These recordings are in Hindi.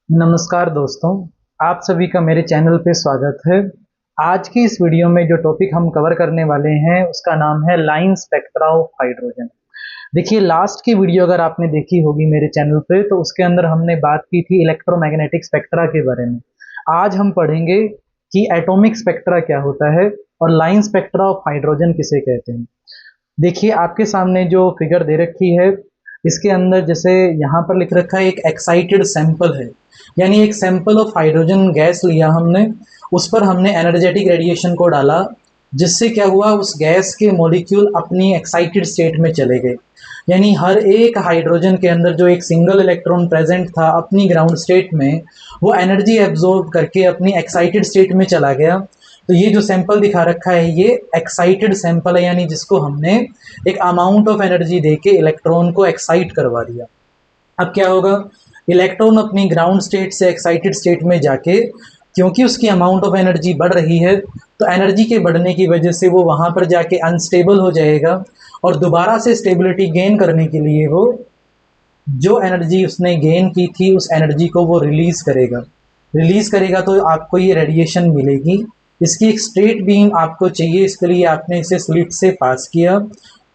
नमस्कार दोस्तों, आप सभी का मेरे चैनल पे स्वागत है। आज की इस वीडियो में जो टॉपिक हम कवर करने वाले हैं उसका नाम है लाइन स्पेक्ट्रा ऑफ हाइड्रोजन। देखिए, लास्ट की वीडियो अगर आपने देखी होगी मेरे चैनल पे तो उसके अंदर हमने बात की थी इलेक्ट्रोमैग्नेटिक स्पेक्ट्रा के बारे में। आज हम पढ़ेंगे कि एटॉमिक स्पेक्ट्रा क्या होता है और लाइन स्पेक्ट्रा ऑफ हाइड्रोजन किसे कहते हैं। देखिए, आपके सामने जो फिगर दे रखी है इसके अंदर जैसे यहाँ पर लिख रखा है एक एक्साइटेड सैंपल है, यानी एक सैंपल ऑफ हाइड्रोजन गैस लिया हमने, उस पर हमने एनर्जेटिक रेडिएशन को डाला, जिससे क्या हुआ, उस गैस के मॉलिक्यूल अपनी एक्साइटेड स्टेट में चले गए। यानी हर एक हाइड्रोजन के अंदर जो एक सिंगल इलेक्ट्रॉन प्रेजेंट था अपनी ग्राउंड स्टेट में, वो एनर्जी एब्जॉर्ब करके अपनी एक्साइटेड स्टेट में चला गया। तो ये जो सैंपल दिखा रखा है ये एक्साइटेड सैंपल है, यानी जिसको हमने एक अमाउंट ऑफ एनर्जी देके इलेक्ट्रॉन को एक्साइट करवा दिया। अब क्या होगा, इलेक्ट्रॉन अपनी ग्राउंड स्टेट से एक्साइटेड स्टेट में जाके, क्योंकि उसकी अमाउंट ऑफ एनर्जी बढ़ रही है, तो एनर्जी के बढ़ने की वजह से वो वहाँ पर जाके अनस्टेबल हो जाएगा और दोबारा से स्टेबिलिटी गेन करने के लिए वो जो एनर्जी उसने गेन की थी उस एनर्जी को वो रिलीज करेगा तो आपको ये रेडिएशन मिलेगी। इसकी एक स्ट्रेट बीम आपको चाहिए, इसके लिए आपने इसे स्लिट से पास किया,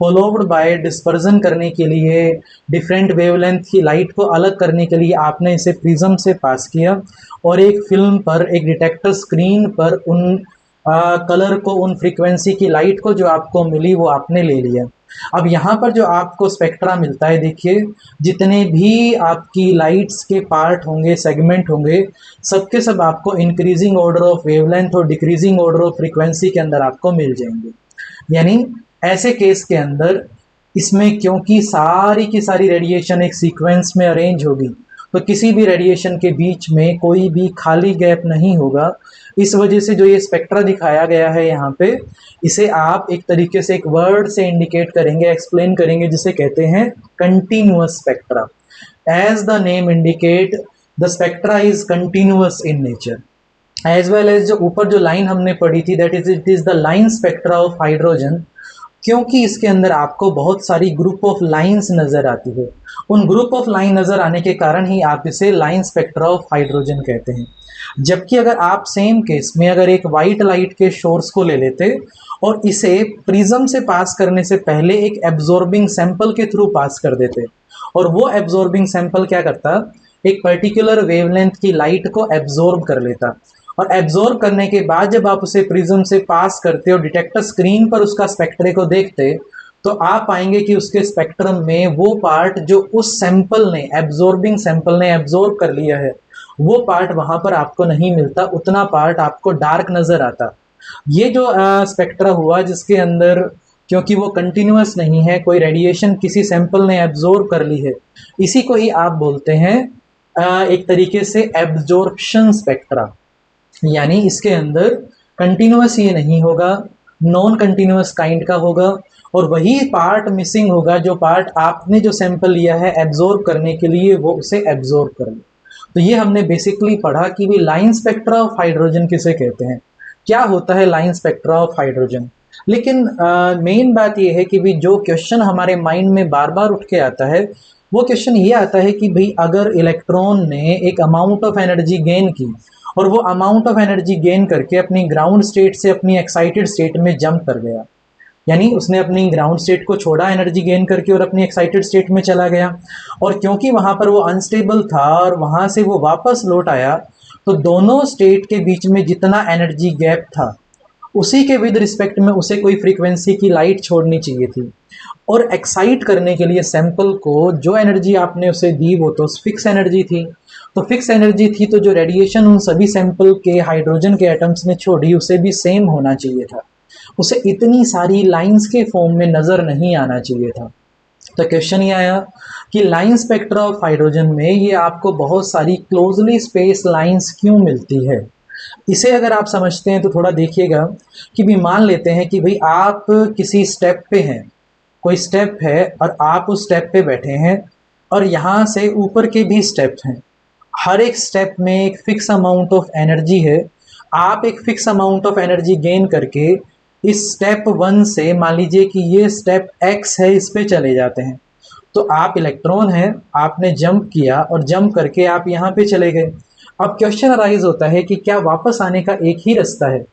फॉलोड बाय डिस्पर्जन करने के लिए, डिफरेंट वेवलेंथ की लाइट को अलग करने के लिए आपने इसे प्रिज्म से पास किया और एक फिल्म पर, एक डिटेक्टर स्क्रीन पर उन कलर को, उन फ्रीक्वेंसी की लाइट को जो आपको मिली वो आपने ले लिया। अब यहाँ पर जो आपको स्पेक्ट्रा मिलता है, देखिए जितने भी आपकी लाइट्स के पार्ट होंगे, सेगमेंट होंगे, सबके सब आपको इंक्रीजिंग ऑर्डर ऑफ वेवलेंथ और डिक्रीजिंग ऑर्डर ऑफ फ्रीक्वेंसी के अंदर आपको मिल जाएंगे। यानी ऐसे केस के अंदर इसमें क्योंकि सारी की सारी रेडिएशन एक सीक्वेंस में अरेंज होगी, तो किसी भी रेडिएशन के बीच में कोई भी खाली गैप नहीं होगा। इस वजह से जो ये स्पेक्ट्रा दिखाया गया है यहाँ पे, इसे आप एक तरीके से एक वर्ड से इंडिकेट करेंगे, एक्सप्लेन करेंगे, जिसे कहते हैं continuous spectra. As the name indicate, the spectra is continuous in nature. As well as जो ऊपर जो लाइन हमने पढ़ी थी, that is it is the line spectra of hydrogen, क्योंकि इसके अंदर आपको बहुत सारी ग्रुप ऑफ लाइंस नजर आती है। उन ग्रुप ऑफ लाइन नजर आने के कारण ही आप इसे लाइन स्पेक्ट्रा ऑफ हाइड्रोजन कहते हैं। जबकि अगर आप सेम केस में अगर एक वाइट लाइट के सोर्स को ले लेते और इसे प्रिज्म से पास करने से पहले एक एब्जॉर्बिंग सैंपल के थ्रू पास कर देते, और वो एब्जॉर्बिंग सैंपल क्या करता, एक पर्टिकुलर वेवलेंथ की लाइट को एब्जॉर्ब कर लेता, और एब्जॉर्ब करने के बाद जब आप उसे प्रिज्म से पास करते और डिटेक्टर स्क्रीन पर उसका स्पेक्ट्रे को देखते, तो आप पाएंगे कि उसके स्पेक्ट्रम में वो पार्ट जो उस सैंपल ने, एब्जॉर्बिंग सैंपल ने एब्जॉर्ब कर लिया है, वो पार्ट वहां पर आपको नहीं मिलता, उतना पार्ट आपको डार्क नजर आता। ये जो स्पेक्ट्रा हुआ जिसके अंदर, क्योंकि वो कंटिन्यूअस नहीं है, कोई रेडिएशन किसी सैंपल ने एब्जॉर्ब कर ली है, इसी को ही आप बोलते हैं एक तरीके से एब्जॉर्प्शन स्पेक्ट्रा। यानी इसके अंदर कंटिन्यूअस ये नहीं होगा, नॉन कंटिन्यूअस काइंड का होगा, और वही पार्ट मिसिंग होगा जो पार्ट आपने जो सैंपल लिया है एब्जॉर्ब करने के लिए, वो उसे एब्जॉर्ब कर ले। तो ये हमने बेसिकली पढ़ा कि भी लाइन स्पेक्ट्रा ऑफ हाइड्रोजन किसे कहते हैं, क्या होता है लाइन स्पेक्ट्रा ऑफ हाइड्रोजन। लेकिन मेन बात ये है कि भी जो क्वेश्चन हमारे माइंड में बार बार उठ के आता है, वो क्वेश्चन ये आता है कि भाई अगर इलेक्ट्रॉन ने एक अमाउंट ऑफ एनर्जी गेन की और वो अमाउंट ऑफ एनर्जी गेन करके अपनी ग्राउंड स्टेट से अपनी एक्साइटेड स्टेट में जंप कर गया, यानी उसने अपनी ग्राउंड स्टेट को छोड़ा एनर्जी गेन करके और अपनी एक्साइटेड स्टेट में चला गया, और क्योंकि वहां पर वो अनस्टेबल था और वहां से वो वापस लौट आया, तो दोनों स्टेट के बीच में जितना एनर्जी गैप था उसी के विद रिस्पेक्ट में उसे कोई फ्रीक्वेंसी की लाइट छोड़नी चाहिए थी, और एक्साइट करने के लिए सैंपल को जो एनर्जी आपने उसे दी वो तो फिक्स एनर्जी थी। तो फिक्स एनर्जी थी तो जो रेडिएशन उन सभी सैंपल के हाइड्रोजन के एटम्स ने छोड़ी उसे भी सेम होना चाहिए था, उसे इतनी सारी लाइंस के फॉर्म में नजर नहीं आना चाहिए था। तो क्वेश्चन ये आया कि लाइन स्पेक्ट्रा ऑफ हाइड्रोजन में ये आपको बहुत सारी क्लोजली स्पेस लाइंस क्यों मिलती है। इसे अगर आप समझते हैं तो थोड़ा देखिएगा कि भी मान लेते हैं कि भाई आप किसी स्टेप पे हैं, कोई स्टेप है और आप उस स्टेप पे बैठे हैं, और यहाँ से ऊपर के भी स्टेप हैं, हर एक स्टेप में एक फिक्स अमाउंट ऑफ एनर्जी है। आप एक fix amount of energy gain करके इस स्टेप 1 से, मान लीजिए कि ये स्टेप x है, इस पे चले जाते हैं, तो आप इलेक्ट्रॉन हैं, आपने जंप किया और जंप करके आप यहाँ पे चले गए। अब क्वेश्चन अराइज होता है कि क्या वापस आने का एक ही रास्ता है,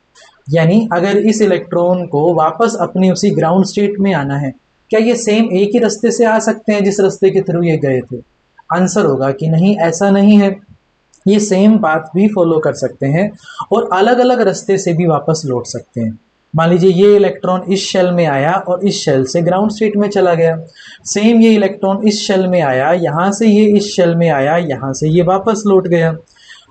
यानी अगर इस इलेक्ट्रॉन को वापस अपनी उसी ग्राउंड स्टेट में आना है, क्या ये सेम एक ही रास्ते से आ सकते हैं जिस रास्ते के थ्रू ये गए थे? आंसर होगा कि नहीं, ऐसा नहीं है। ये सेम पाथ भी फॉलो कर सकते हैं और अलग अलग रास्ते से भी वापस लौट सकते हैं। मान लीजिए ये इलेक्ट्रॉन इस शेल में आया और इस शेल से ग्राउंड स्टेट में चला गया। सेम ये इलेक्ट्रॉन इस शेल में आया, यहाँ से ये इस शेल में आया, यहाँ से ये वापस लौट गया।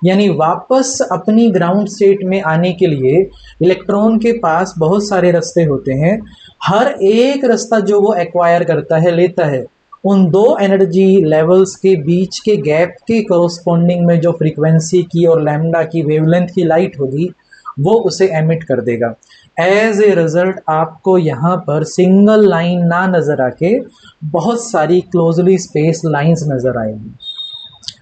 यानी वापस अपनी ग्राउंड स्टेट में आने के लिए इलेक्ट्रॉन के पास बहुत सारे रास्ते होते हैं। हर एक रास्ता जो वो एक्वायर करता है, लेता है, उन दो एनर्जी लेवल्स के बीच के गैप के कोरोस्पोंडिंग में जो फ्रीक्वेंसी की और लैम्डा की वेवलेंथ की लाइट होगी वो उसे एमिट कर देगा। एज ए रिजल्ट आपको यहाँ पर सिंगल लाइन ना नजर आके बहुत सारी क्लोजली स्पेस लाइंस नजर आएंगी।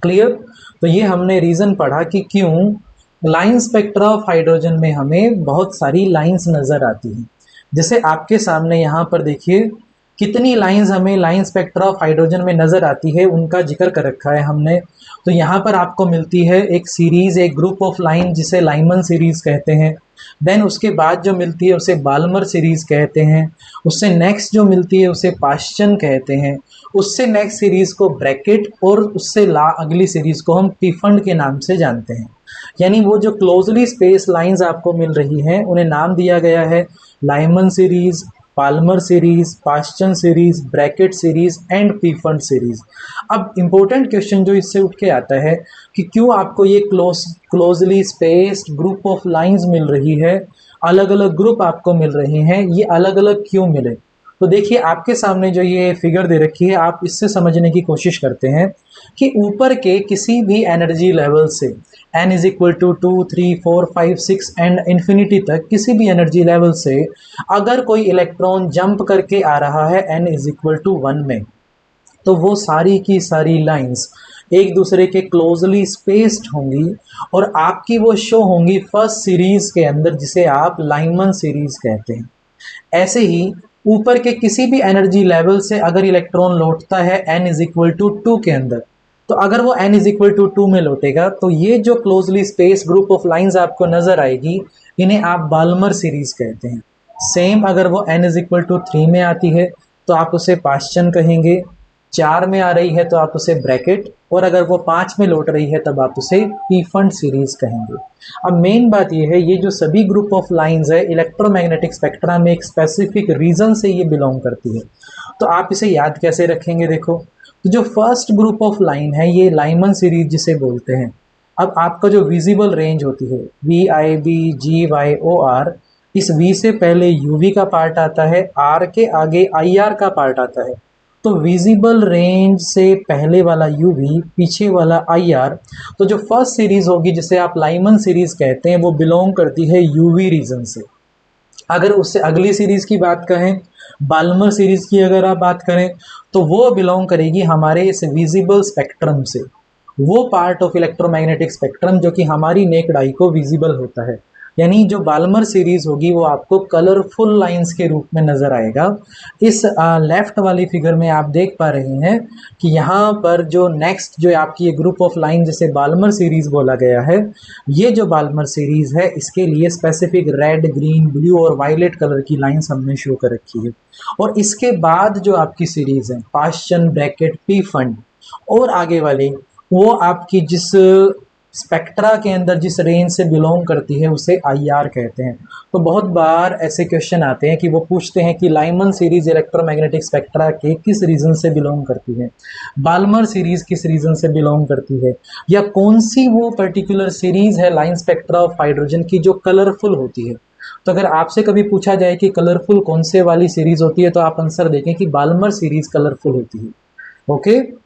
क्लियर? तो ये हमने रीजन पढ़ा कि क्यों लाइन स्पेक्ट्रा ऑफ हाइड्रोजन में हमें बहुत सारी लाइंस नजर आती हैं। जैसे आपके सामने यहाँ पर देखिए कितनी लाइंस हमें लाइन स्पेक्ट्रा ऑफ हाइड्रोजन में नजर आती है, उनका जिक्र कर रखा है हमने। तो यहाँ पर आपको मिलती है एक सीरीज, एक ग्रुप ऑफ लाइन जिसे लाइमन सीरीज कहते हैं। देन उसके बाद जो मिलती है उसे बाल्मर सीरीज कहते हैं। उससे नेक्स्ट जो मिलती है उसे पाश्चन कहते हैं। उससे नेक्स्ट सीरीज को ब्रैकेट और उससे अगली सीरीज को हम पीफंड के नाम से जानते हैं। यानी वो जो क्लोजली स्पेस लाइंस आपको मिल रही हैं उन्हें नाम दिया गया है Lyman series, Palmer series, पाश्चन series, Brackett series and पीफंड series. अब इंपॉर्टेंट क्वेश्चन जो इससे उठ के आता है कि क्यों आपको ये closely spaced group of lines मिल रही है, अलग अलग ग्रुप आपको मिल रहे हैं, ये अलग अलग क्यों मिले? तो देखिए आपके सामने जो ये फिगर दे रखी है, आप इससे समझने की कोशिश करते हैं कि ऊपर के किसी भी एनर्जी लेवल से n is equal to 2, 3, 4, 5, 6 and infinity तक किसी भी एनर्जी लेवल से अगर कोई इलेक्ट्रॉन जंप करके आ रहा है n इज इक्वल टू 1 में, तो वो सारी की सारी लाइंस एक दूसरे के क्लोजली स्पेस्ड होंगी और आपकी वो शो होंगी फर्स्ट सीरीज के अंदर, जिसे आप लाइमन सीरीज कहते हैं। ऐसे ही ऊपर के किसी भी एनर्जी लेवल से अगर इलेक्ट्रॉन लौटता है n इज इक्वल टू 2 के अंदर, तो अगर वो n इज इक्वल टू 2 में लौटेगा तो ये जो closely space group of lines आपको नजर आएगी, इन्हें आप बाल्मर सीरीज कहते हैं। सेम अगर वो n इज इक्वल टू 3 में आती है तो आप उसे पाश्चन कहेंगे, 4 में आ रही है तो आप उसे ब्रैकेट, और अगर वो 5 में लौट रही है तब आप उसे पीफंड सीरीज कहेंगे। अब मेन बात यह है, ये जो सभी ग्रुप ऑफ लाइंस है इलेक्ट्रोमैग्नेटिक स्पेक्ट्रा में एक स्पेसिफिक रीजन से ये बिलोंग करती है। तो आप इसे याद कैसे रखेंगे? देखो, तो जो फर्स्ट ग्रुप ऑफ लाइन है ये लाइमन सीरीज जिसे बोलते हैं। अब आपका जो विजिबल रेंज होती है VIB GYOR, इस V से पहले UV का पार्ट आता है, R के आगे IR का पार्ट आता है। तो विजिबल रेंज से पहले वाला UV, पीछे वाला IR, तो जो फर्स्ट सीरीज होगी जिसे आप लाइमन सीरीज कहते हैं वो बिलोंग करती है UV रीजन से। अगर उससे अगली सीरीज की बात करें, बाल्मर सीरीज की अगर आप बात करें, तो वो बिलोंग करेगी हमारे इस विजिबल स्पेक्ट्रम से, वो पार्ट ऑफ इलेक्ट्रोमैग्नेटिक स्पेक्ट्रम जो कि हमारी नेक्ड आई को विजिबल होता है। यानी जो बाल्मर सीरीज होगी वो आपको कलरफुल लाइंस के रूप में नजर आएगा। इस लेफ्ट वाली फिगर में आप देख पा रहे हैं कि यहाँ पर जो नेक्स्ट जो आपकी ये ग्रुप ऑफ लाइन जिसे बाल्मर सीरीज बोला गया है, ये जो बाल्मर सीरीज है इसके लिए स्पेसिफिक रेड, ग्रीन, ब्लू और वायलेट कलर की लाइंस हमने शो कर रखी है। और इसके बाद जो आपकी सीरीज है पाश्चन, ब्रैकेट, पीफंड और आगे वाली, वो आपकी जिस स्पेक्ट्रा के अंदर जिस रेंज से बिलोंग करती है उसे IR कहते हैं। तो बहुत बार ऐसे क्वेश्चन आते हैं कि वो पूछते हैं कि लाइमन सीरीज इलेक्ट्रोमैग्नेटिक स्पेक्ट्रा के किस रीजन से बिलोंग करती है, बाल्मर सीरीज किस रीजन से बिलोंग करती है, या कौन सी वो पर्टिकुलर सीरीज है लाइन स्पेक्ट्रा ऑफ हाइड्रोजन की जो कलरफुल होती है। तो अगर आपसे कभी पूछा जाए कि कलरफुल कौन से वाली सीरीज होती है, तो आप आंसर देखें कि बाल्मर सीरीज कलरफुल होती है। ओके,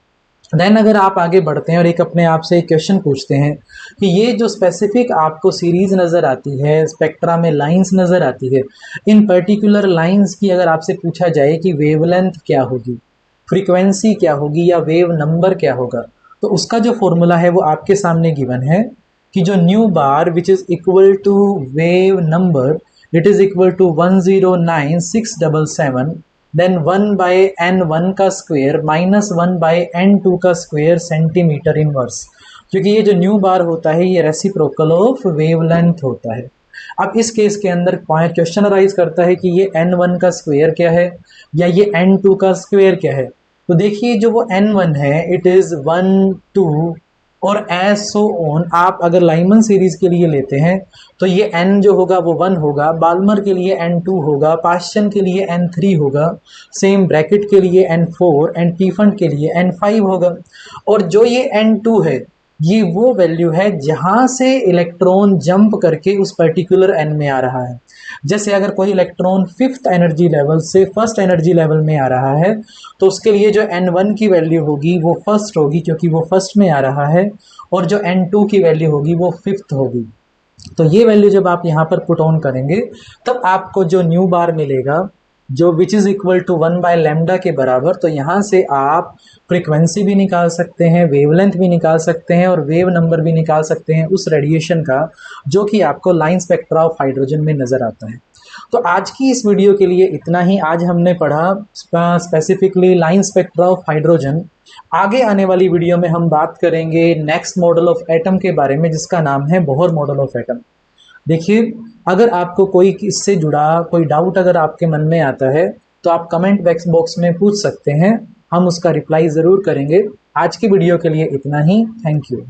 देन अगर आप आगे बढ़ते हैं और एक अपने आप से एक क्वेश्चन पूछते हैं कि ये जो स्पेसिफिक आपको सीरीज नज़र आती है, स्पेक्ट्रा में लाइंस नज़र आती है, इन पर्टिकुलर लाइंस की अगर आपसे पूछा जाए कि वेवलेंथ क्या होगी, फ्रीक्वेंसी क्या होगी या वेव नंबर क्या होगा, तो उसका जो फॉर्मूला है वो आपके सामने गिवन है कि जो nu bar which is equal to wave number, it is equal to 109677 then 1/n1 का स्क्वायर माइनस 1/n2 का स्क्वायर सेंटीमीटर इनवर्स, क्योंकि ये जो न्यू बार होता है ये रेसिप्रोकल ऑफ वेवलेंथ होता है। अब इस केस के अंदर क्वेश्चन अराइज करता है कि ये n1 का स्क्वायर क्या है या ये n2 का स्क्वायर क्या है। तो देखिए जो वो n1 है इट इज 1 2 और एज सो ऑन। आप अगर लाइमन सीरीज के लिए लेते हैं तो ये n जो होगा वो 1 होगा, बाल्मर के लिए n2 होगा, पाश्चन के लिए n3 होगा, सेम ब्रैकेट के लिए n4 एंड टीफंड के लिए n5 होगा। और जो ये n2 है ये वो वैल्यू है जहां से इलेक्ट्रॉन जंप करके उस पर्टिकुलर n में आ रहा है। जैसे अगर कोई इलेक्ट्रॉन फिफ्थ एनर्जी लेवल से फर्स्ट एनर्जी लेवल में आ रहा है तो उसके लिए जो n1 की वैल्यू होगी वो फर्स्ट होगी क्योंकि वो फर्स्ट में आ रहा है, और जो n2 की वैल्यू होगी वो फिफ्थ होगी। तो ये वैल्यू जब आप यहाँ पर पुट ऑन करेंगे तब आपको जो न्यू बार मिलेगा जो विच इज़ इक्वल टू 1/λ के बराबर। तो यहाँ से आप फ्रीक्वेंसी भी निकाल सकते हैं, वेवलेंथ भी निकाल सकते हैं और वेव नंबर भी निकाल सकते हैं उस रेडिएशन का जो कि आपको लाइन स्पेक्ट्रा ऑफ हाइड्रोजन में नज़र आता है। तो आज की इस वीडियो के लिए इतना ही। आज हमने पढ़ा specifically line spectra of hydrogen. आगे आने वाली वीडियो में हम बात करेंगे नेक्स्ट मॉडल ऑफ एटम के बारे में जिसका नाम है बोहर मॉडल ऑफ एटम। देखिए अगर आपको कोई इससे जुड़ा कोई डाउट अगर आपके मन में आता है तो आप कमेंट बॉक्स में पूछ सकते हैं, हम उसका रिप्लाई ज़रूर करेंगे। आज की वीडियो के लिए इतना ही। Thank you.